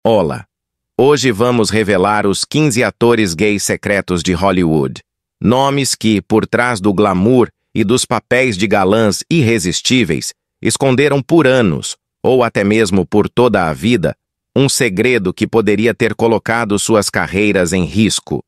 Olá! Hoje vamos revelar os 15 atores gays secretos de Hollywood. Nomes que, por trás do glamour e dos papéis de galãs irresistíveis, esconderam por anos, ou até mesmo por toda a vida, um segredo que poderia ter colocado suas carreiras em risco.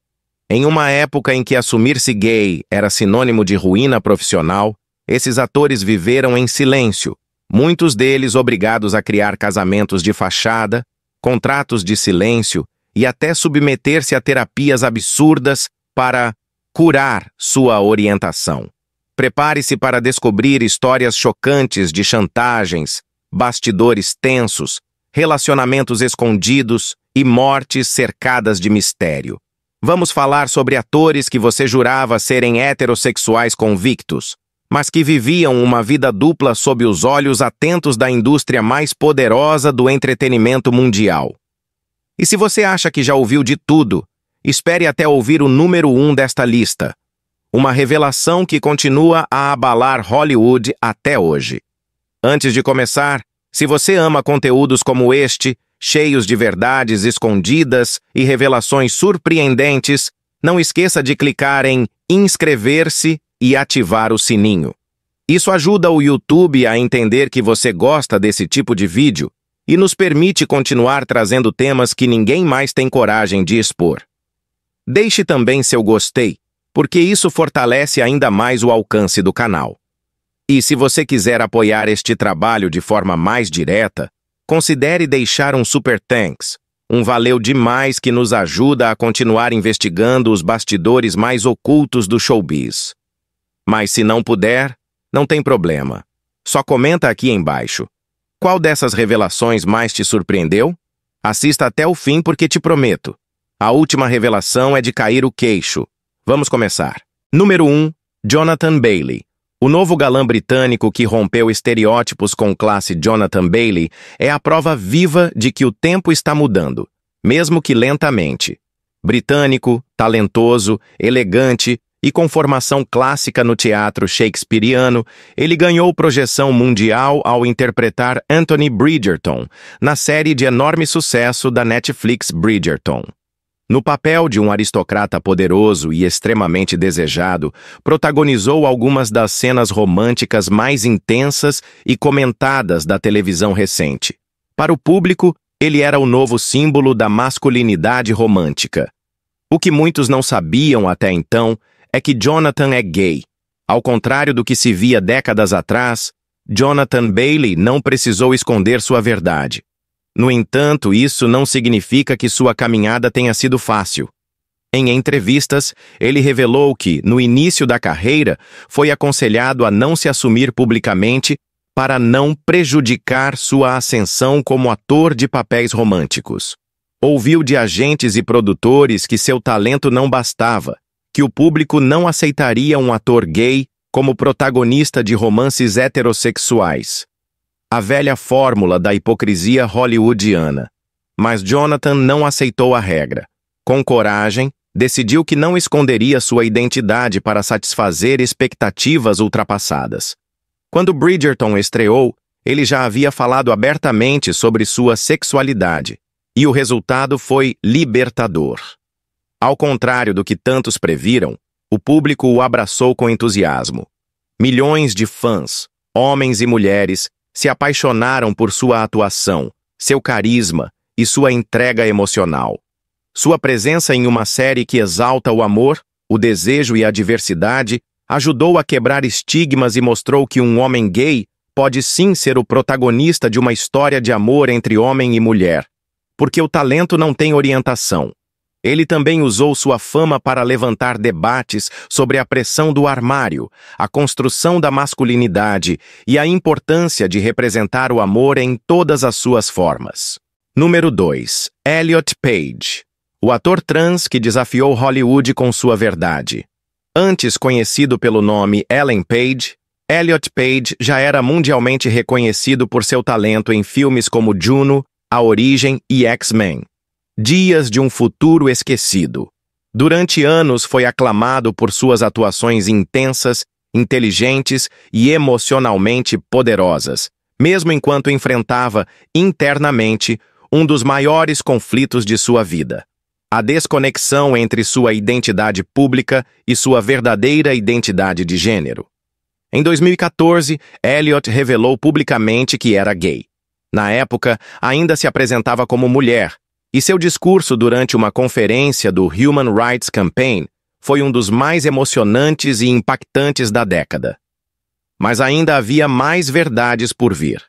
Em uma época em que assumir-se gay era sinônimo de ruína profissional, esses atores viveram em silêncio, muitos deles obrigados a criar casamentos de fachada, contratos de silêncio e até submeter-se a terapias absurdas para curar sua orientação. Prepare-se para descobrir histórias chocantes de chantagens, bastidores tensos, relacionamentos escondidos e mortes cercadas de mistério. Vamos falar sobre atores que você jurava serem heterossexuais convictos, mas que viviam uma vida dupla sob os olhos atentos da indústria mais poderosa do entretenimento mundial. E se você acha que já ouviu de tudo, espere até ouvir o número 1 desta lista. Uma revelação que continua a abalar Hollywood até hoje. Antes de começar, se você ama conteúdos como este, cheios de verdades escondidas e revelações surpreendentes, não esqueça de clicar em inscrever-se e ativar o sininho. Isso ajuda o YouTube a entender que você gosta desse tipo de vídeo e nos permite continuar trazendo temas que ninguém mais tem coragem de expor. Deixe também seu gostei, porque isso fortalece ainda mais o alcance do canal. E se você quiser apoiar este trabalho de forma mais direta, considere deixar um super thanks, um valeu demais que nos ajuda a continuar investigando os bastidores mais ocultos do showbiz. Mas se não puder, não tem problema. Só comenta aqui embaixo. Qual dessas revelações mais te surpreendeu? Assista até o fim porque te prometo. A última revelação é de cair o queixo. Vamos começar. Número 1. Jonathan Bailey. O novo galã britânico que rompeu estereótipos com classe Jonathan Bailey é a prova viva de que o tempo está mudando, mesmo que lentamente. Britânico, talentoso, elegante e com formação clássica no teatro shakespeariano, ele ganhou projeção mundial ao interpretar Anthony Bridgerton na série de enorme sucesso da Netflix Bridgerton. No papel de um aristocrata poderoso e extremamente desejado, protagonizou algumas das cenas românticas mais intensas e comentadas da televisão recente. Para o público, ele era o novo símbolo da masculinidade romântica. O que muitos não sabiam até então é que Jonathan é gay. Ao contrário do que se via décadas atrás, Jonathan Bailey não precisou esconder sua verdade. No entanto, isso não significa que sua caminhada tenha sido fácil. Em entrevistas, ele revelou que, no início da carreira, foi aconselhado a não se assumir publicamente para não prejudicar sua ascensão como ator de papéis românticos. Ouviu de agentes e produtores que seu talento não bastava, que o público não aceitaria um ator gay como protagonista de romances heterossexuais. A velha fórmula da hipocrisia hollywoodiana. Mas Jonathan não aceitou a regra. Com coragem, decidiu que não esconderia sua identidade para satisfazer expectativas ultrapassadas. Quando Bridgerton estreou, ele já havia falado abertamente sobre sua sexualidade, e o resultado foi libertador. Ao contrário do que tantos previram, o público o abraçou com entusiasmo. Milhões de fãs, homens e mulheres, se apaixonaram por sua atuação, seu carisma e sua entrega emocional. Sua presença em uma série que exalta o amor, o desejo e a diversidade ajudou a quebrar estigmas e mostrou que um homem gay pode sim ser o protagonista de uma história de amor entre homem e mulher, porque o talento não tem orientação. Ele também usou sua fama para levantar debates sobre a pressão do armário, a construção da masculinidade e a importância de representar o amor em todas as suas formas. Número 2. Elliot Page. O ator trans que desafiou Hollywood com sua verdade. Antes conhecido pelo nome Ellen Page, Elliot Page já era mundialmente reconhecido por seu talento em filmes como Juno, A Origem e X-Men. Dias de um Futuro Esquecido. Durante anos foi aclamado por suas atuações intensas, inteligentes e emocionalmente poderosas, mesmo enquanto enfrentava internamente um dos maiores conflitos de sua vida: a desconexão entre sua identidade pública e sua verdadeira identidade de gênero. Em 2014, Elliot revelou publicamente que era gay. Na época, ainda se apresentava como mulher, e seu discurso durante uma conferência do Human Rights Campaign foi um dos mais emocionantes e impactantes da década. Mas ainda havia mais verdades por vir.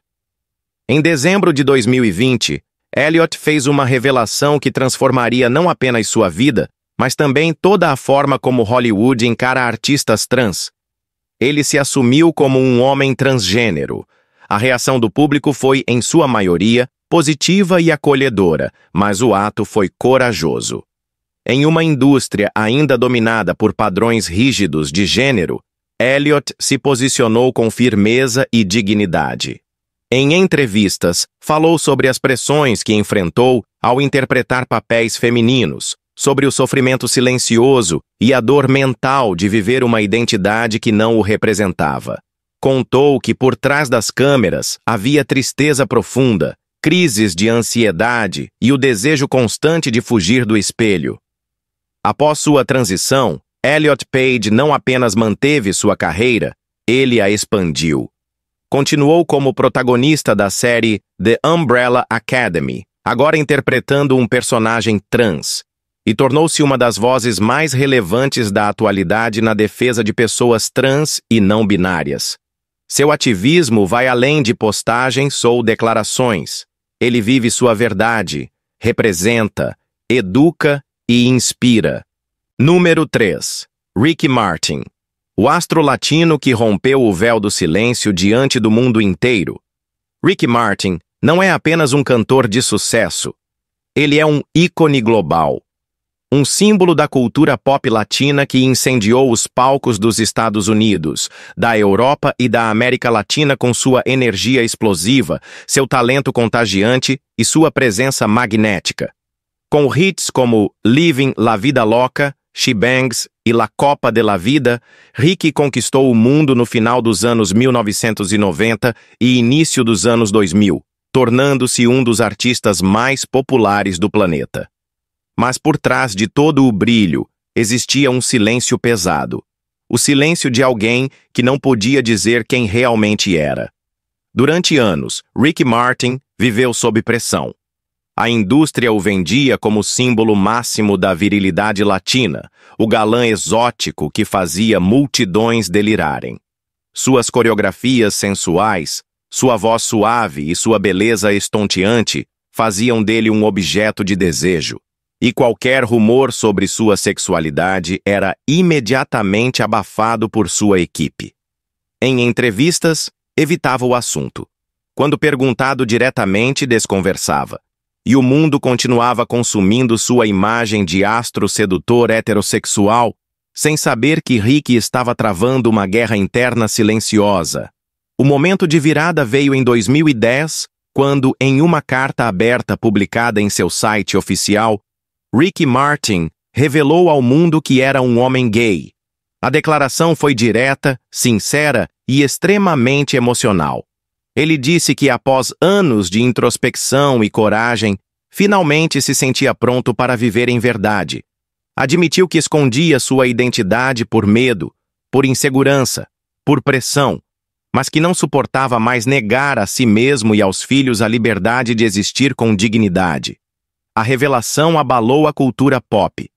Em dezembro de 2020, Elliot fez uma revelação que transformaria não apenas sua vida, mas também toda a forma como Hollywood encara artistas trans. Ele se assumiu como um homem transgênero. A reação do público foi, em sua maioria, positiva e acolhedora, mas o ato foi corajoso. Em uma indústria ainda dominada por padrões rígidos de gênero, Elliot se posicionou com firmeza e dignidade. Em entrevistas, falou sobre as pressões que enfrentou ao interpretar papéis femininos, sobre o sofrimento silencioso e a dor mental de viver uma identidade que não o representava. Contou que por trás das câmeras havia tristeza profunda, crises de ansiedade e o desejo constante de fugir do espelho. Após sua transição, Elliot Page não apenas manteve sua carreira, ele a expandiu. Continuou como protagonista da série The Umbrella Academy, agora interpretando um personagem trans, e tornou-se uma das vozes mais relevantes da atualidade na defesa de pessoas trans e não binárias. Seu ativismo vai além de postagens ou declarações. Ele vive sua verdade, representa, educa e inspira. Número 3. Ricky Martin. O astro latino que rompeu o véu do silêncio diante do mundo inteiro. Ricky Martin não é apenas um cantor de sucesso. Ele é um ícone global. Um símbolo da cultura pop latina que incendiou os palcos dos Estados Unidos, da Europa e da América Latina com sua energia explosiva, seu talento contagiante e sua presença magnética. Com hits como Living La Vida Loca, She Bangs e La Copa de la Vida, Ricky conquistou o mundo no final dos anos 1990 e início dos anos 2000, tornando-se um dos artistas mais populares do planeta. Mas por trás de todo o brilho, existia um silêncio pesado. O silêncio de alguém que não podia dizer quem realmente era. Durante anos, Ricky Martin viveu sob pressão. A indústria o vendia como símbolo máximo da virilidade latina, o galã exótico que fazia multidões delirarem. Suas coreografias sensuais, sua voz suave e sua beleza estonteante faziam dele um objeto de desejo. E qualquer rumor sobre sua sexualidade era imediatamente abafado por sua equipe. Em entrevistas, evitava o assunto. Quando perguntado diretamente, desconversava. E o mundo continuava consumindo sua imagem de astro sedutor heterossexual, sem saber que Ricky estava travando uma guerra interna silenciosa. O momento de virada veio em 2010, quando, em uma carta aberta publicada em seu site oficial, Ricky Martin revelou ao mundo que era um homem gay. A declaração foi direta, sincera e extremamente emocional. Ele disse que após anos de introspecção e coragem, finalmente se sentia pronto para viver em verdade. Admitiu que escondia sua identidade por medo, por insegurança, por pressão, mas que não suportava mais negar a si mesmo e aos filhos a liberdade de existir com dignidade. A revelação abalou a cultura pop.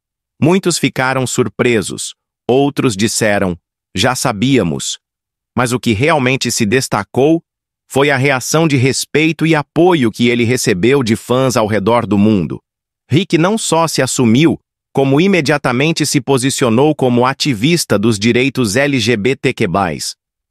Muitos ficaram surpresos, outros disseram, já sabíamos. Mas o que realmente se destacou foi a reação de respeito e apoio que ele recebeu de fãs ao redor do mundo. Rick não só se assumiu, como imediatamente se posicionou como ativista dos direitos LGBTQ+.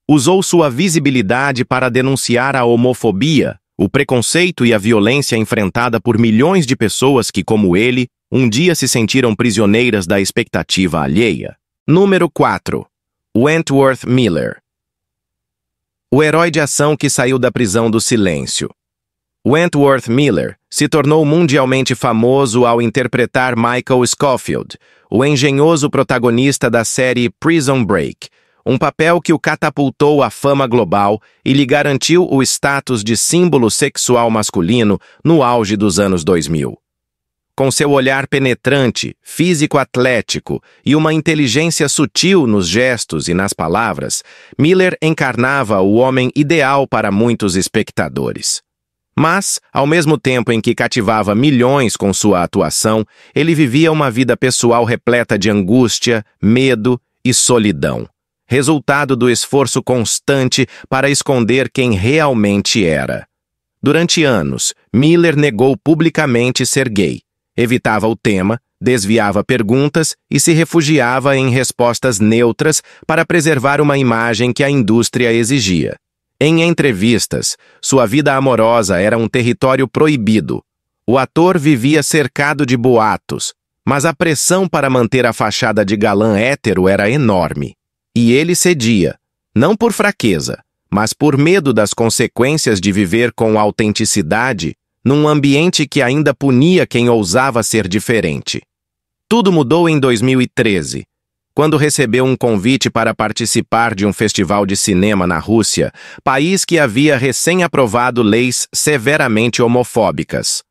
Usou sua visibilidade para denunciar a homofobia, o preconceito e a violência enfrentada por milhões de pessoas que, como ele, um dia se sentiram prisioneiras da expectativa alheia. Número 4. Wentworth Miller. O herói de ação que saiu da prisão do silêncio. Wentworth Miller se tornou mundialmente famoso ao interpretar Michael Scofield, o engenhoso protagonista da série Prison Break, um papel que o catapultou à fama global e lhe garantiu o status de símbolo sexual masculino no auge dos anos 2000. Com seu olhar penetrante, físico-atlético e uma inteligência sutil nos gestos e nas palavras, Miller encarnava o homem ideal para muitos espectadores. Mas, ao mesmo tempo em que cativava milhões com sua atuação, ele vivia uma vida pessoal repleta de angústia, medo e solidão, resultado do esforço constante para esconder quem realmente era. Durante anos, Miller negou publicamente ser gay. Evitava o tema, desviava perguntas e se refugiava em respostas neutras para preservar uma imagem que a indústria exigia. Em entrevistas, sua vida amorosa era um território proibido. O ator vivia cercado de boatos, mas a pressão para manter a fachada de galã hétero era enorme. E ele cedia, não por fraqueza, mas por medo das consequências de viver com autenticidade num ambiente que ainda punia quem ousava ser diferente. Tudo mudou em 2013, quando recebeu um convite para participar de um festival de cinema na Rússia, país que havia recém-aprovado leis severamente homofóbicas.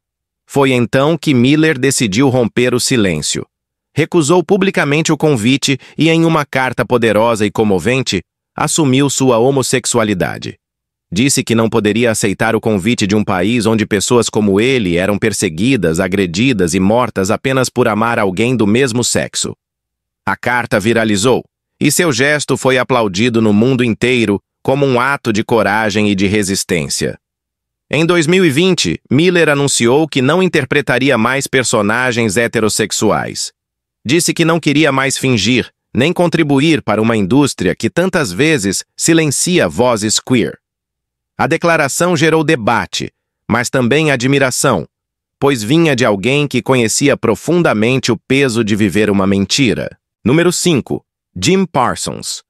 Foi então que Miller decidiu romper o silêncio. Recusou publicamente o convite e, em uma carta poderosa e comovente, assumiu sua homossexualidade. Disse que não poderia aceitar o convite de um país onde pessoas como ele eram perseguidas, agredidas e mortas apenas por amar alguém do mesmo sexo. A carta viralizou, e seu gesto foi aplaudido no mundo inteiro como um ato de coragem e de resistência. Em 2020, Miller anunciou que não interpretaria mais personagens heterossexuais. Disse que não queria mais fingir, nem contribuir para uma indústria que tantas vezes silencia vozes queer. A declaração gerou debate, mas também admiração, pois vinha de alguém que conhecia profundamente o peso de viver uma mentira. Número 5. Jim Parsons.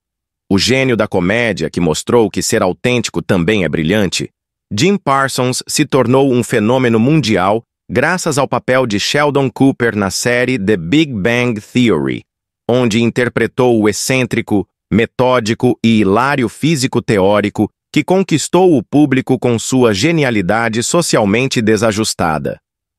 O gênio da comédia que mostrou que ser autêntico também é brilhante, Jim Parsons se tornou um fenômeno mundial graças ao papel de Sheldon Cooper na série The Big Bang Theory, onde interpretou o excêntrico, metódico e hilário físico teórico que conquistou o público com sua genialidade socialmente desajustada.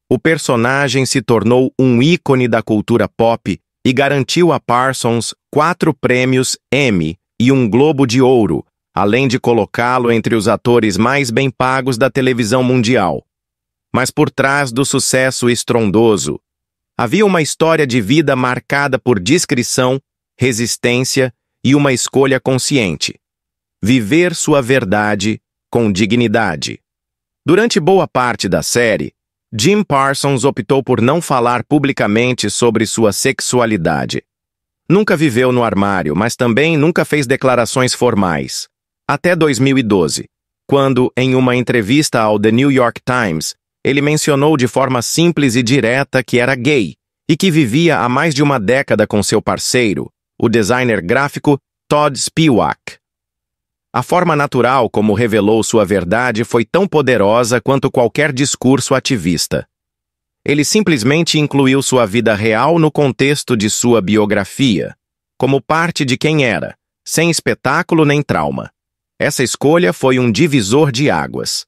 O personagem se tornou um ícone da cultura pop e garantiu a Parsons 4 prêmios Emmy e um Globo de Ouro, além de colocá-lo entre os atores mais bem pagos da televisão mundial. Mas por trás do sucesso estrondoso, havia uma história de vida marcada por discrição, resistência e uma escolha consciente. Viver sua verdade com dignidade. Durante boa parte da série, Jim Parsons optou por não falar publicamente sobre sua sexualidade. Nunca viveu no armário, mas também nunca fez declarações formais. Até 2012, quando, em uma entrevista ao The New York Times, ele mencionou de forma simples e direta que era gay e que vivia há mais de uma década com seu parceiro, o designer gráfico Todd Spiewak. A forma natural como revelou sua verdade foi tão poderosa quanto qualquer discurso ativista. Ele simplesmente incluiu sua vida real no contexto de sua biografia, como parte de quem era, sem espetáculo nem trauma. Essa escolha foi um divisor de águas.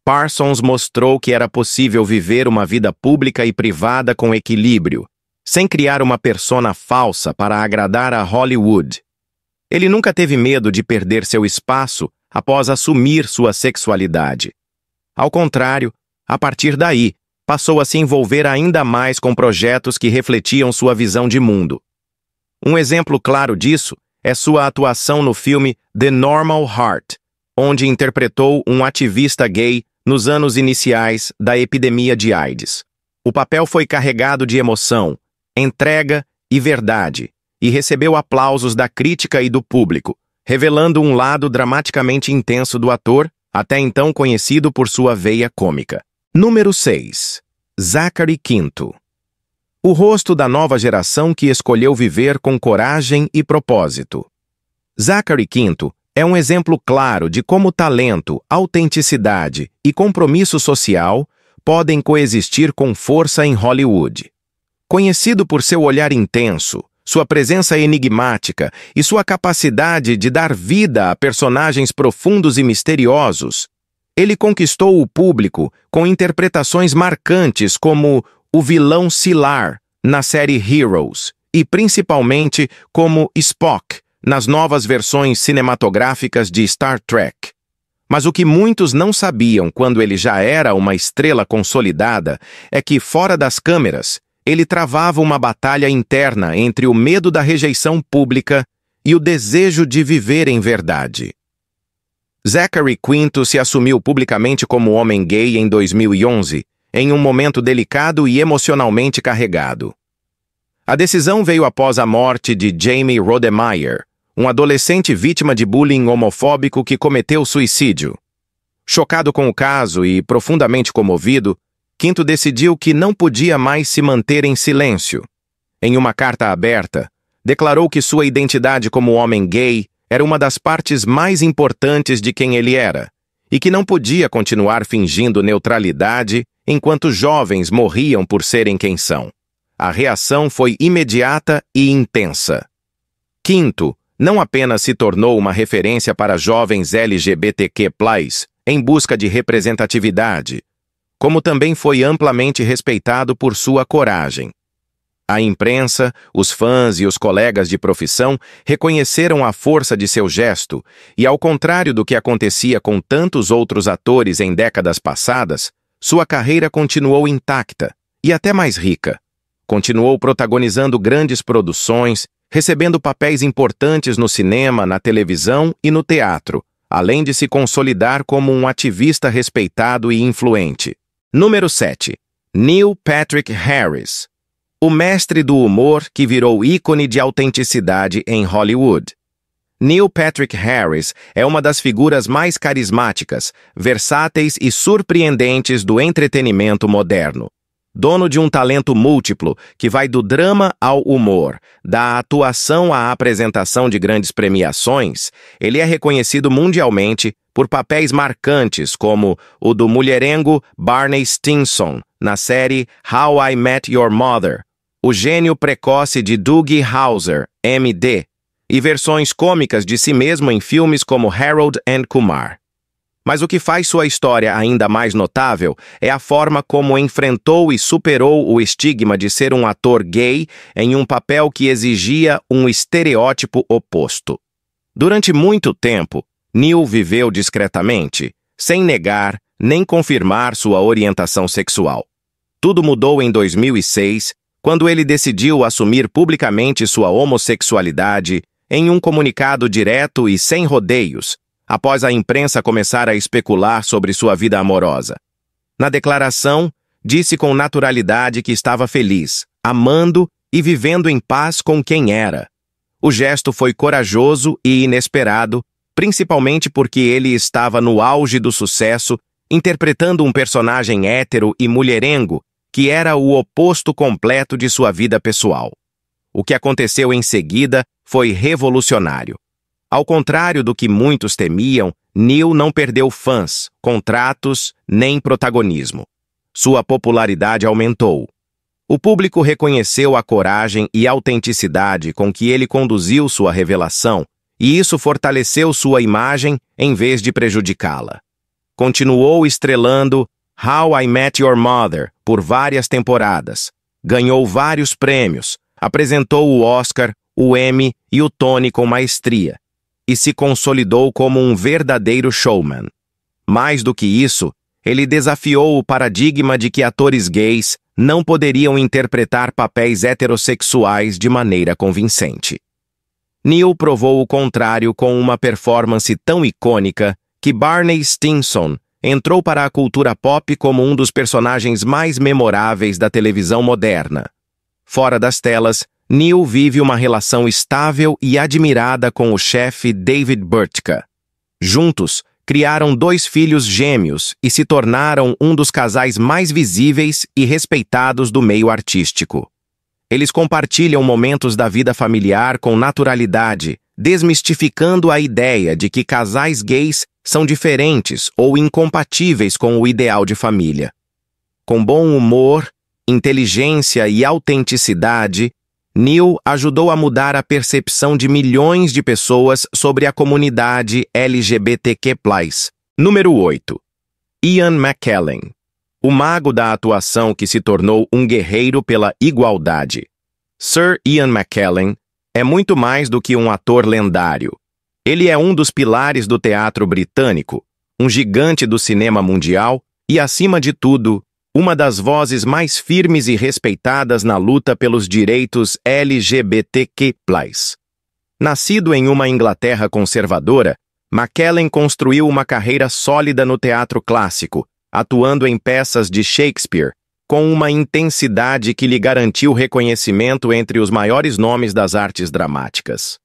Parsons mostrou que era possível viver uma vida pública e privada com equilíbrio, sem criar uma persona falsa para agradar a Hollywood. Ele nunca teve medo de perder seu espaço após assumir sua sexualidade. Ao contrário, a partir daí, passou a se envolver ainda mais com projetos que refletiam sua visão de mundo. Um exemplo claro disso é sua atuação no filme The Normal Heart, onde interpretou um ativista gay nos anos iniciais da epidemia de AIDS. O papel foi carregado de emoção, entrega e verdade, e recebeu aplausos da crítica e do público, revelando um lado dramaticamente intenso do ator, até então conhecido por sua veia cômica. Número 6. Zachary Quinto. O rosto da nova geração que escolheu viver com coragem e propósito. Zachary Quinto é um exemplo claro de como talento, autenticidade e compromisso social podem coexistir com força em Hollywood. Conhecido por seu olhar intenso, sua presença enigmática e sua capacidade de dar vida a personagens profundos e misteriosos, ele conquistou o público com interpretações marcantes como o vilão Sylar na série Heroes e principalmente como Spock nas novas versões cinematográficas de Star Trek. Mas o que muitos não sabiam quando ele já era uma estrela consolidada é que, fora das câmeras, ele travava uma batalha interna entre o medo da rejeição pública e o desejo de viver em verdade. Zachary Quinto se assumiu publicamente como homem gay em 2011, em um momento delicado e emocionalmente carregado. A decisão veio após a morte de Jamie Rodemeyer, um adolescente vítima de bullying homofóbico que cometeu suicídio. Chocado com o caso e profundamente comovido, Quinto decidiu que não podia mais se manter em silêncio. Em uma carta aberta, declarou que sua identidade como homem gay era uma das partes mais importantes de quem ele era, e que não podia continuar fingindo neutralidade enquanto jovens morriam por serem quem são. A reação foi imediata e intensa. Quinto não apenas se tornou uma referência para jovens LGBTQ+, em busca de representatividade, como também foi amplamente respeitado por sua coragem. A imprensa, os fãs e os colegas de profissão reconheceram a força de seu gesto e, ao contrário do que acontecia com tantos outros atores em décadas passadas, sua carreira continuou intacta e até mais rica. Continuou protagonizando grandes produções, recebendo papéis importantes no cinema, na televisão e no teatro, além de se consolidar como um ativista respeitado e influente. Número 7. Neil Patrick Harris. O mestre do humor que virou ícone de autenticidade em Hollywood. Neil Patrick Harris é uma das figuras mais carismáticas, versáteis e surpreendentes do entretenimento moderno. Dono de um talento múltiplo que vai do drama ao humor, da atuação à apresentação de grandes premiações, ele é reconhecido mundialmente por papéis marcantes como o do mulherengo Barney Stinson na série How I Met Your Mother, o gênio precoce de Doogie Howser, MD, e versões cômicas de si mesmo em filmes como Harold and Kumar. Mas o que faz sua história ainda mais notável é a forma como enfrentou e superou o estigma de ser um ator gay em um papel que exigia um estereótipo oposto. Durante muito tempo, Neil viveu discretamente, sem negar nem confirmar sua orientação sexual. Tudo mudou em 2006, quando ele decidiu assumir publicamente sua homossexualidade em um comunicado direto e sem rodeios, após a imprensa começar a especular sobre sua vida amorosa. Na declaração, disse com naturalidade que estava feliz, amando e vivendo em paz com quem era. O gesto foi corajoso e inesperado, principalmente porque ele estava no auge do sucesso, interpretando um personagem hétero e mulherengo que era o oposto completo de sua vida pessoal. O que aconteceu em seguida foi revolucionário. Ao contrário do que muitos temiam, Neil não perdeu fãs, contratos, nem protagonismo. Sua popularidade aumentou. O público reconheceu a coragem e autenticidade com que ele conduziu sua revelação, e isso fortaleceu sua imagem em vez de prejudicá-la. Continuou estrelando How I Met Your Mother por várias temporadas, ganhou vários prêmios, apresentou o Oscar, o Emmy e o Tony com maestria, e se consolidou como um verdadeiro showman. Mais do que isso, ele desafiou o paradigma de que atores gays não poderiam interpretar papéis heterossexuais de maneira convincente. Neil provou o contrário com uma performance tão icônica que Barney Stinson entrou para a cultura pop como um dos personagens mais memoráveis da televisão moderna. Fora das telas, Neil vive uma relação estável e admirada com o chefe David Burtka. Juntos, criaram 2 filhos gêmeos e se tornaram um dos casais mais visíveis e respeitados do meio artístico. Eles compartilham momentos da vida familiar com naturalidade, desmistificando a ideia de que casais gays são diferentes ou incompatíveis com o ideal de família. Com bom humor, inteligência e autenticidade, Neil ajudou a mudar a percepção de milhões de pessoas sobre a comunidade LGBTQ+. Número 8. Ian McKellen. O mago da atuação que se tornou um guerreiro pela igualdade. Sir Ian McKellen é muito mais do que um ator lendário. Ele é um dos pilares do teatro britânico, um gigante do cinema mundial e, acima de tudo, uma das vozes mais firmes e respeitadas na luta pelos direitos LGBTQ+. Nascido em uma Inglaterra conservadora, McKellen construiu uma carreira sólida no teatro clássico, atuando em peças de Shakespeare, com uma intensidade que lhe garantiu reconhecimento entre os maiores nomes das artes dramáticas.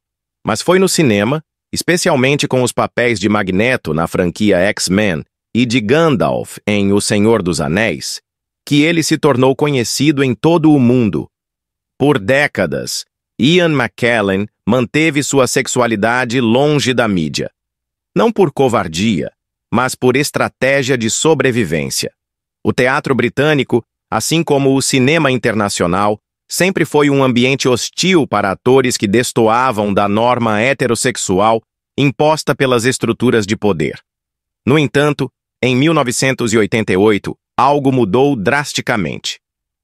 Mas foi no cinema, especialmente com os papéis de Magneto na franquia X-Men e de Gandalf em O Senhor dos Anéis, que ele se tornou conhecido em todo o mundo. Por décadas, Ian McKellen manteve sua sexualidade longe da mídia. Não por covardia, mas por estratégia de sobrevivência. O teatro britânico, assim como o cinema internacional, sempre foi um ambiente hostil para atores que destoavam da norma heterossexual imposta pelas estruturas de poder. No entanto, em 1988, algo mudou drasticamente.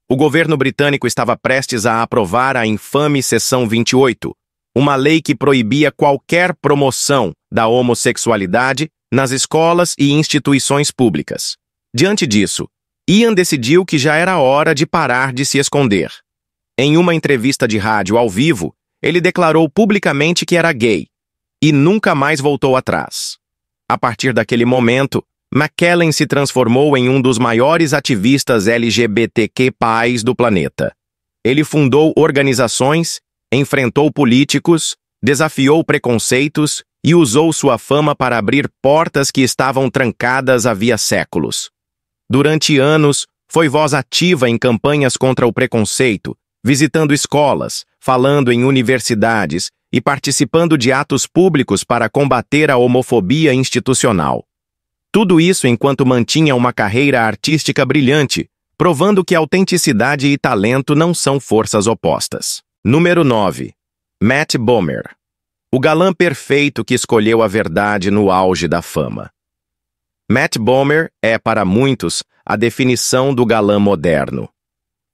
O governo britânico estava prestes a aprovar a infame Seção 28, uma lei que proibia qualquer promoção da homossexualidade nas escolas e instituições públicas. Diante disso, Ian decidiu que já era hora de parar de se esconder. Em uma entrevista de rádio ao vivo, ele declarou publicamente que era gay e nunca mais voltou atrás. A partir daquele momento, McKellen se transformou em um dos maiores ativistas LGBTQ+ do planeta. Ele fundou organizações, enfrentou políticos, desafiou preconceitos e usou sua fama para abrir portas que estavam trancadas havia séculos. Durante anos, foi voz ativa em campanhas contra o preconceito, visitando escolas, falando em universidades e participando de atos públicos para combater a homofobia institucional. Tudo isso enquanto mantinha uma carreira artística brilhante, provando que autenticidade e talento não são forças opostas. Número 9. Matt Bomer. O galã perfeito que escolheu a verdade no auge da fama. Matt Bomer é, para muitos, a definição do galã moderno.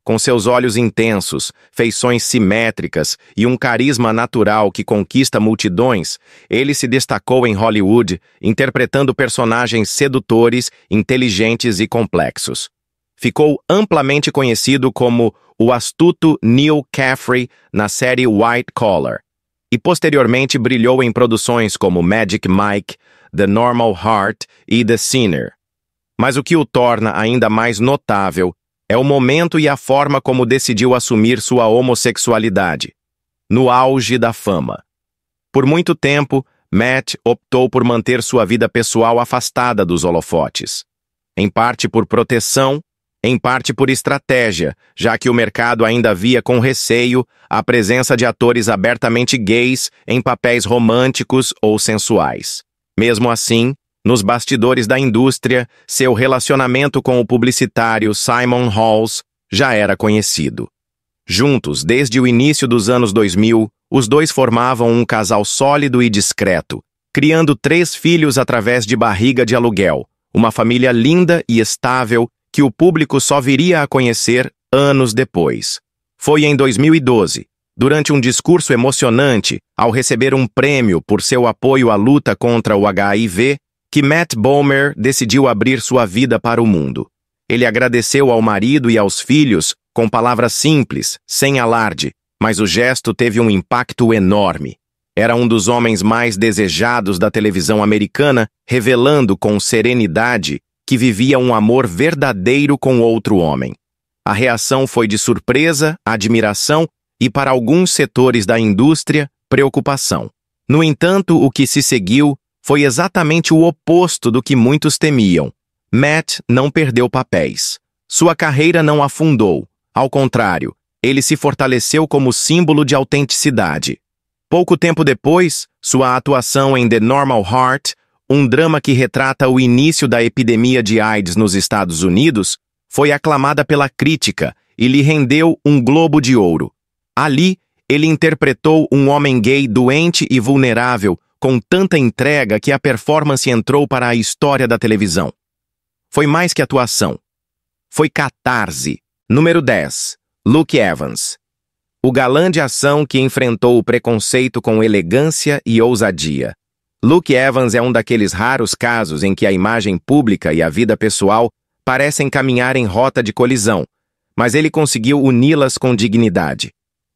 Com seus olhos intensos, feições simétricas e um carisma natural que conquista multidões, ele se destacou em Hollywood, interpretando personagens sedutores, inteligentes e complexos. Ficou amplamente conhecido como o astuto Neil Caffrey na série White Collar, e posteriormente brilhou em produções como Magic Mike, The Normal Heart e The Sinner. Mas o que o torna ainda mais notável é o momento e a forma como decidiu assumir sua homossexualidade, no auge da fama. Por muito tempo, Matt optou por manter sua vida pessoal afastada dos holofotes. Em parte por proteção, em parte por estratégia, já que o mercado ainda via com receio a presença de atores abertamente gays em papéis românticos ou sensuais. Mesmo assim, nos bastidores da indústria, seu relacionamento com o publicitário Simon Halls já era conhecido. Juntos, desde o início dos anos 2000, os dois formavam um casal sólido e discreto, criando 3 filhos através de barriga de aluguel, uma família linda e estável que o público só viria a conhecer anos depois. Foi em 2012, durante um discurso emocionante, ao receber um prêmio por seu apoio à luta contra o HIV, que Matt Bomer decidiu abrir sua vida para o mundo. Ele agradeceu ao marido e aos filhos com palavras simples, sem alarde, mas o gesto teve um impacto enorme. Era um dos homens mais desejados da televisão americana, revelando com serenidade que vivia um amor verdadeiro com outro homem. A reação foi de surpresa, admiração e, para alguns setores da indústria, preocupação. No entanto, o que se seguiu foi exatamente o oposto do que muitos temiam. Matt não perdeu papéis. Sua carreira não afundou. Ao contrário, ele se fortaleceu como símbolo de autenticidade. Pouco tempo depois, sua atuação em The Normal Heart, um drama que retrata o início da epidemia de AIDS nos Estados Unidos, foi aclamada pela crítica e lhe rendeu um Globo de Ouro. Ali, ele interpretou um homem gay doente e vulnerável com tanta entrega que a performance entrou para a história da televisão. Foi mais que atuação. Foi catarse. Número 10. Luke Evans. O galã de ação que enfrentou o preconceito com elegância e ousadia. Luke Evans é um daqueles raros casos em que a imagem pública e a vida pessoal parecem caminhar em rota de colisão, mas ele conseguiu uni-las com dignidade.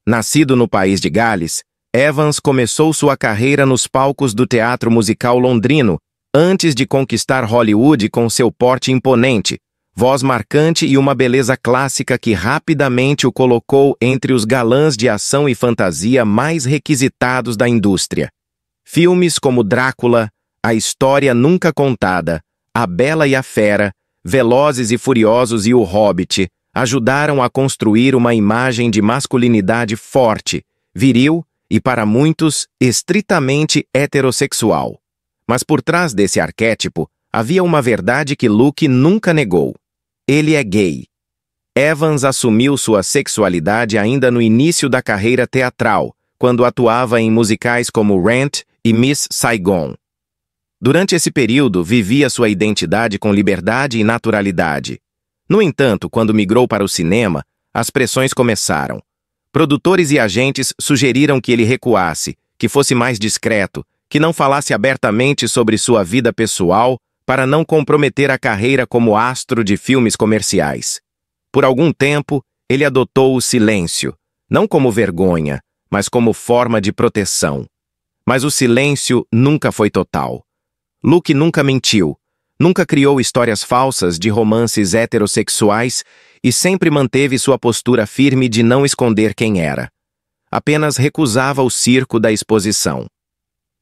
Nascido no país de Gales, Evans começou sua carreira nos palcos do teatro musical londrino, antes de conquistar Hollywood com seu porte imponente, voz marcante e uma beleza clássica que rapidamente o colocou entre os galãs de ação e fantasia mais requisitados da indústria. Filmes como Drácula, A História Nunca Contada, A Bela e a Fera, Velozes e Furiosos e O Hobbit ajudaram a construir uma imagem de masculinidade forte, viril e, para muitos, estritamente heterossexual. Mas por trás desse arquétipo, havia uma verdade que Luke nunca negou. Ele é gay. Evans assumiu sua sexualidade ainda no início da carreira teatral, quando atuava em musicais como Rent e Miss Saigon. Durante esse período, vivia sua identidade com liberdade e naturalidade. No entanto, quando migrou para o cinema, as pressões começaram. Produtores e agentes sugeriram que ele recuasse, que fosse mais discreto, que não falasse abertamente sobre sua vida pessoal para não comprometer a carreira como astro de filmes comerciais. Por algum tempo, ele adotou o silêncio, não como vergonha, mas como forma de proteção. Mas o silêncio nunca foi total. Luke nunca mentiu, nunca criou histórias falsas de romances heterossexuais e sempre manteve sua postura firme de não esconder quem era. Apenas recusava o circo da exposição.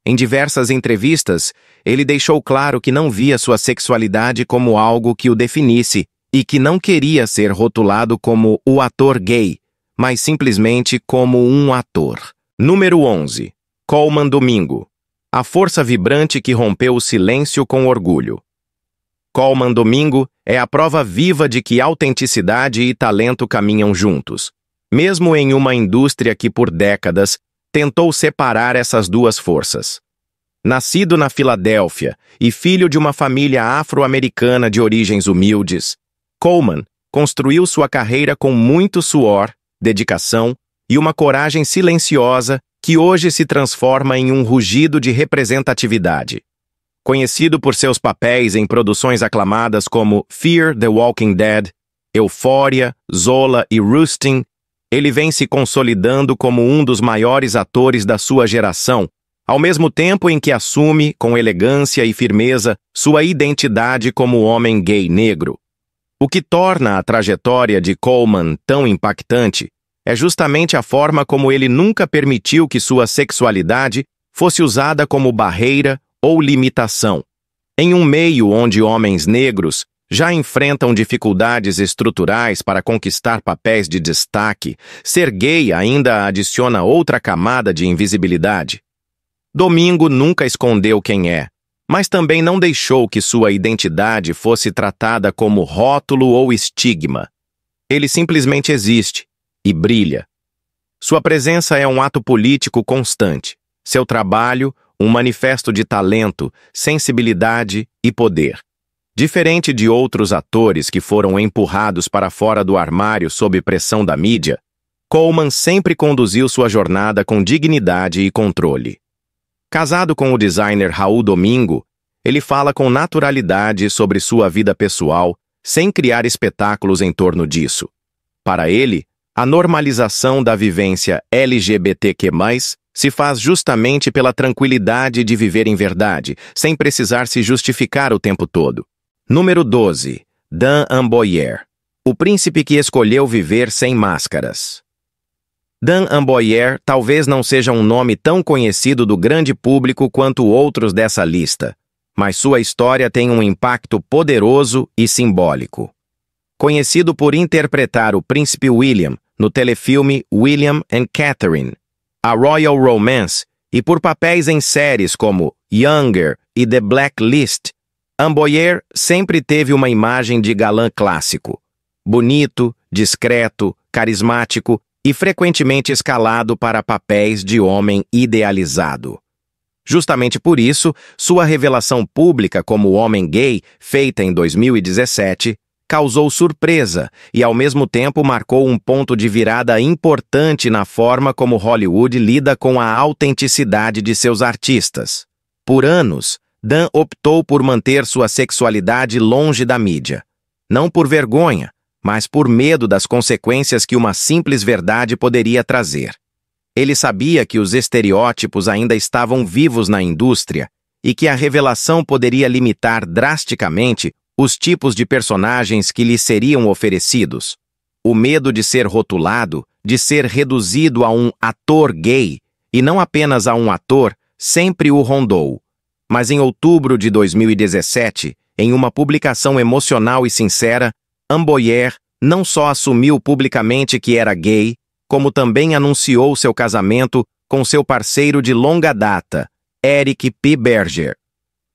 Em diversas entrevistas, ele deixou claro que não via sua sexualidade como algo que o definisse e que não queria ser rotulado como o ator gay, mas simplesmente como um ator. Número 11. Colman Domingo. A força vibrante que rompeu o silêncio com orgulho. Colman Domingo é a prova viva de que autenticidade e talento caminham juntos, mesmo em uma indústria que por décadas tentou separar essas duas forças. Nascido na Filadélfia e filho de uma família afro-americana de origens humildes, Colman construiu sua carreira com muito suor, dedicação e uma coragem silenciosa que hoje se transforma em um rugido de representatividade. Conhecido por seus papéis em produções aclamadas como Fear the Walking Dead, Euphoria, Zola e Rustin, ele vem se consolidando como um dos maiores atores da sua geração, ao mesmo tempo em que assume, com elegância e firmeza, sua identidade como homem gay negro. O que torna a trajetória de Colman tão impactante é justamente a forma como ele nunca permitiu que sua sexualidade fosse usada como barreira ou limitação. Em um meio onde homens negros já enfrentam dificuldades estruturais para conquistar papéis de destaque, ser gay ainda adiciona outra camada de invisibilidade. Domingo nunca escondeu quem é, mas também não deixou que sua identidade fosse tratada como rótulo ou estigma. Ele simplesmente existe e brilha. Sua presença é um ato político constante. Seu trabalho, um manifesto de talento, sensibilidade e poder. Diferente de outros atores que foram empurrados para fora do armário sob pressão da mídia, Colman sempre conduziu sua jornada com dignidade e controle. Casado com o designer Raul Domingo, ele fala com naturalidade sobre sua vida pessoal, sem criar espetáculos em torno disso. Para ele, a normalização da vivência LGBTQ+, se faz justamente pela tranquilidade de viver em verdade, sem precisar se justificar o tempo todo. Número 12. Dan Amboyer. O príncipe que escolheu viver sem máscaras. Dan Amboyer talvez não seja um nome tão conhecido do grande público quanto outros dessa lista, mas sua história tem um impacto poderoso e simbólico. Conhecido por interpretar o príncipe William no telefilme William and Catherine, A Royal Romance, e por papéis em séries como Younger e The Blacklist, Amboyer sempre teve uma imagem de galã clássico. Bonito, discreto, carismático e frequentemente escalado para papéis de homem idealizado. Justamente por isso, sua revelação pública como homem gay, feita em 2017, causou surpresa e, ao mesmo tempo, marcou um ponto de virada importante na forma como Hollywood lida com a autenticidade de seus artistas. Por anos, Dan optou por manter sua sexualidade longe da mídia. Não por vergonha, mas por medo das consequências que uma simples verdade poderia trazer. Ele sabia que os estereótipos ainda estavam vivos na indústria e que a revelação poderia limitar drasticamente os tipos de personagens que lhe seriam oferecidos. O medo de ser rotulado, de ser reduzido a um ator gay, e não apenas a um ator, sempre o rondou. Mas em outubro de 2017, em uma publicação emocional e sincera, Amboyer não só assumiu publicamente que era gay, como também anunciou seu casamento com seu parceiro de longa data, Eric P. Berger.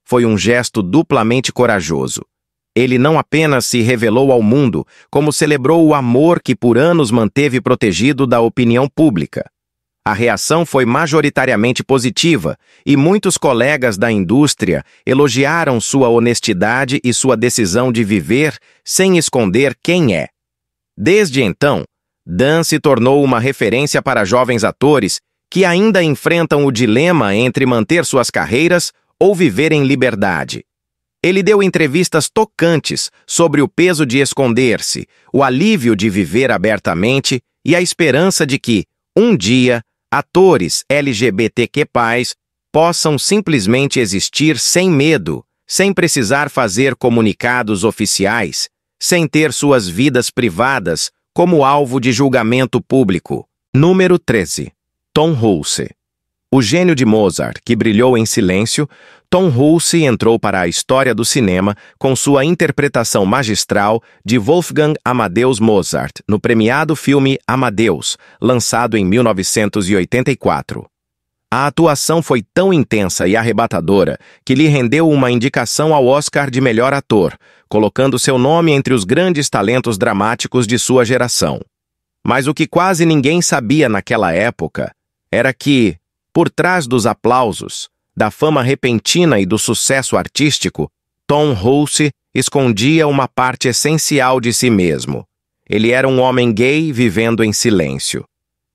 Foi um gesto duplamente corajoso. Ele não apenas se revelou ao mundo, como celebrou o amor que por anos manteve protegido da opinião pública. A reação foi majoritariamente positiva e muitos colegas da indústria elogiaram sua honestidade e sua decisão de viver sem esconder quem é. Desde então, Dan se tornou uma referência para jovens atores que ainda enfrentam o dilema entre manter suas carreiras ou viver em liberdade. Ele deu entrevistas tocantes sobre o peso de esconder-se, o alívio de viver abertamente e a esperança de que, um dia, atores LGBTQ+ possam simplesmente existir sem medo, sem precisar fazer comunicados oficiais, sem ter suas vidas privadas como alvo de julgamento público. Número 13. Tom Hulce. O gênio de Mozart, que brilhou em silêncio, Tom Hulce entrou para a história do cinema com sua interpretação magistral de Wolfgang Amadeus Mozart no premiado filme Amadeus, lançado em 1984. A atuação foi tão intensa e arrebatadora que lhe rendeu uma indicação ao Oscar de melhor ator, colocando seu nome entre os grandes talentos dramáticos de sua geração. Mas o que quase ninguém sabia naquela época era que, por trás dos aplausos, da fama repentina e do sucesso artístico, Tom Hulce escondia uma parte essencial de si mesmo. Ele era um homem gay vivendo em silêncio.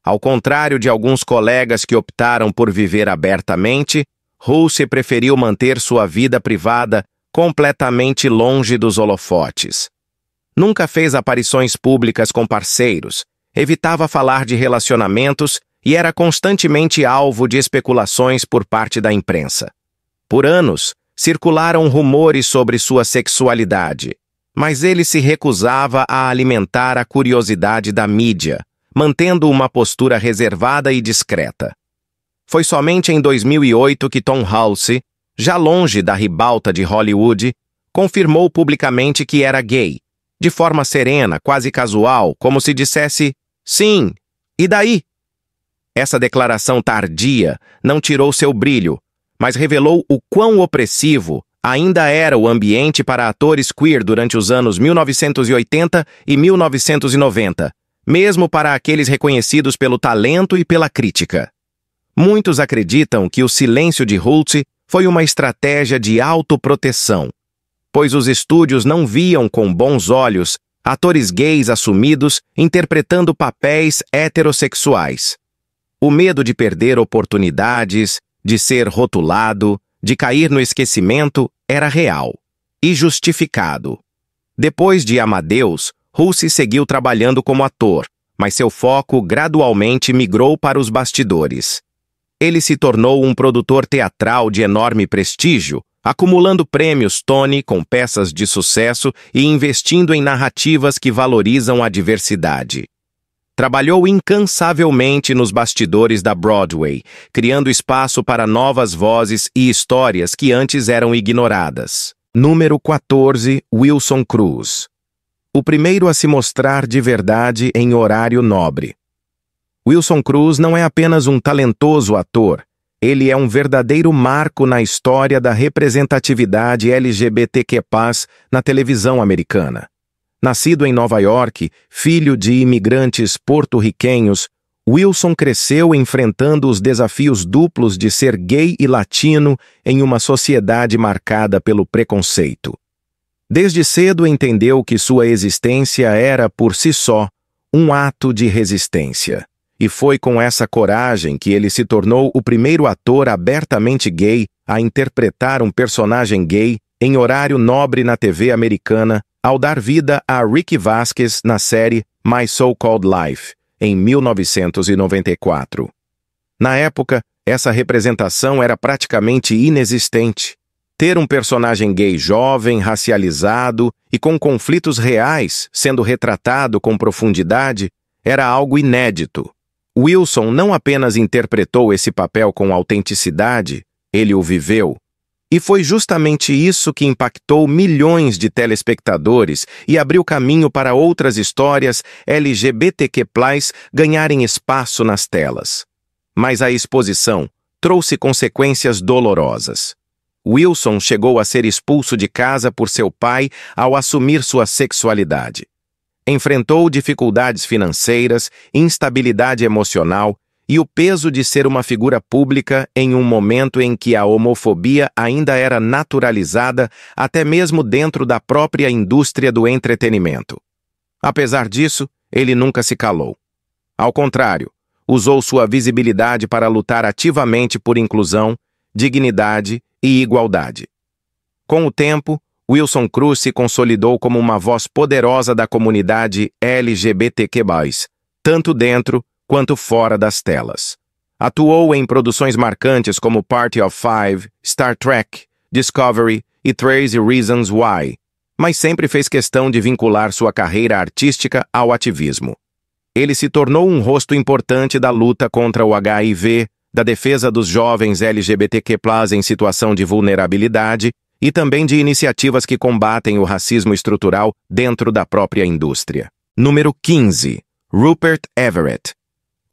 Ao contrário de alguns colegas que optaram por viver abertamente, Hulce preferiu manter sua vida privada completamente longe dos holofotes. Nunca fez aparições públicas com parceiros, evitava falar de relacionamentos e era constantemente alvo de especulações por parte da imprensa. Por anos, circularam rumores sobre sua sexualidade, mas ele se recusava a alimentar a curiosidade da mídia, mantendo uma postura reservada e discreta. Foi somente em 2008 que Tom Hulce, já longe da ribalta de Hollywood, confirmou publicamente que era gay, de forma serena, quase casual, como se dissesse, sim, e daí? Essa declaração tardia não tirou seu brilho, mas revelou o quão opressivo ainda era o ambiente para atores queer durante os anos 1980 e 1990, mesmo para aqueles reconhecidos pelo talento e pela crítica. Muitos acreditam que o silêncio de Hulce foi uma estratégia de autoproteção, pois os estúdios não viam com bons olhos atores gays assumidos interpretando papéis heterossexuais. O medo de perder oportunidades, de ser rotulado, de cair no esquecimento era real e justificado. Depois de Amadeus, Hulce seguiu trabalhando como ator, mas seu foco gradualmente migrou para os bastidores. Ele se tornou um produtor teatral de enorme prestígio, acumulando prêmios Tony com peças de sucesso e investindo em narrativas que valorizam a diversidade. Trabalhou incansavelmente nos bastidores da Broadway, criando espaço para novas vozes e histórias que antes eram ignoradas. Número 14. Wilson Cruz. O primeiro a se mostrar de verdade em horário nobre. Wilson Cruz não é apenas um talentoso ator, ele é um verdadeiro marco na história da representatividade LGBTQ+ na televisão americana. Nascido em Nova York, filho de imigrantes porto-riquenhos, Wilson cresceu enfrentando os desafios duplos de ser gay e latino em uma sociedade marcada pelo preconceito. Desde cedo entendeu que sua existência era, por si só, um ato de resistência. E foi com essa coragem que ele se tornou o primeiro ator abertamente gay a interpretar um personagem gay em horário nobre na TV americana, ao dar vida a Ricky Vasquez na série My So-Called Life, em 1994. Na época, essa representação era praticamente inexistente. Ter um personagem gay jovem, racializado e com conflitos reais sendo retratado com profundidade era algo inédito. Wilson não apenas interpretou esse papel com autenticidade, ele o viveu. E foi justamente isso que impactou milhões de telespectadores e abriu caminho para outras histórias LGBTQ+ ganharem espaço nas telas. Mas a exposição trouxe consequências dolorosas. Wilson chegou a ser expulso de casa por seu pai ao assumir sua sexualidade. Enfrentou dificuldades financeiras, instabilidade emocional e o peso de ser uma figura pública em um momento em que a homofobia ainda era naturalizada até mesmo dentro da própria indústria do entretenimento. Apesar disso, ele nunca se calou. Ao contrário, usou sua visibilidade para lutar ativamente por inclusão, dignidade e igualdade. Com o tempo, Wilson Cruz se consolidou como uma voz poderosa da comunidade LGBTQ+, tanto dentro quanto fora das telas. Atuou em produções marcantes como Party of Five, Star Trek, Discovery e 13 Reasons Why, mas sempre fez questão de vincular sua carreira artística ao ativismo. Ele se tornou um rosto importante da luta contra o HIV, da defesa dos jovens LGBTQ+ em situação de vulnerabilidade e também de iniciativas que combatem o racismo estrutural dentro da própria indústria. Número 15. Rupert Everett.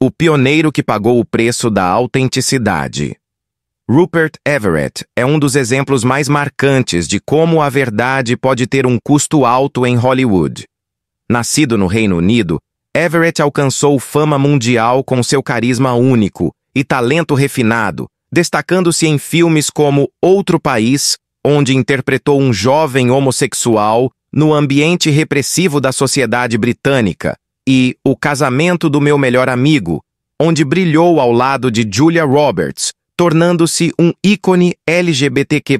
O pioneiro que pagou o preço da autenticidade. Rupert Everett é um dos exemplos mais marcantes de como a verdade pode ter um custo alto em Hollywood. Nascido no Reino Unido, Everett alcançou fama mundial com seu carisma único e talento refinado, destacando-se em filmes como Outro País, onde interpretou um jovem homossexual no ambiente repressivo da sociedade britânica, e O Casamento do Meu Melhor Amigo, onde brilhou ao lado de Julia Roberts, tornando-se um ícone LGBTQ+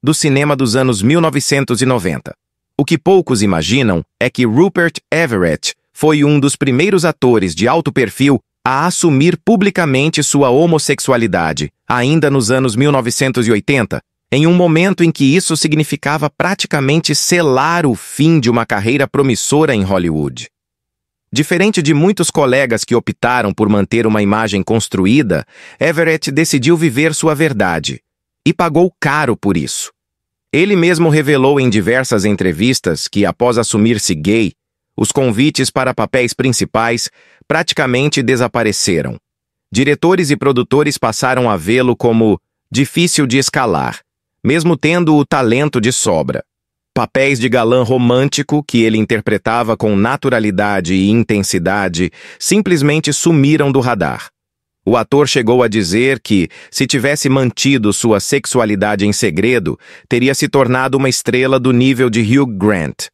do cinema dos anos 1990. O que poucos imaginam é que Rupert Everett foi um dos primeiros atores de alto perfil a assumir publicamente sua homossexualidade, ainda nos anos 1980, em um momento em que isso significava praticamente selar o fim de uma carreira promissora em Hollywood. Diferente de muitos colegas que optaram por manter uma imagem construída, Everett decidiu viver sua verdade e pagou caro por isso. Ele mesmo revelou em diversas entrevistas que, após assumir-se gay, os convites para papéis principais praticamente desapareceram. Diretores e produtores passaram a vê-lo como difícil de escalar, mesmo tendo o talento de sobra. Papéis de galã romântico que ele interpretava com naturalidade e intensidade simplesmente sumiram do radar. O ator chegou a dizer que, se tivesse mantido sua sexualidade em segredo, teria se tornado uma estrela do nível de Hugh Grant.